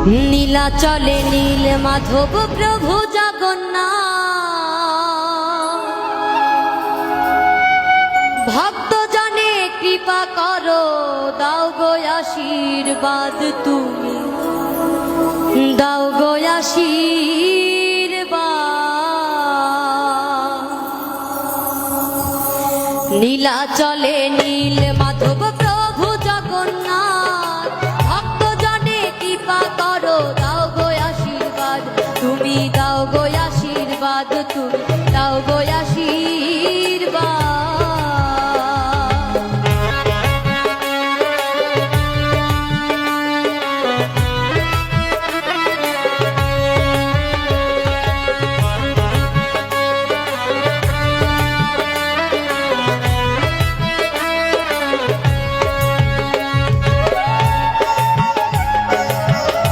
নীলাচলে নীল মাধব প্রভু জগন্নাথ, ভক্ত জনে কৃপা করো, দাও গো আশীর্বাদ, তুমি দাও গো আশীর্বাদ। নীলাচলে নীল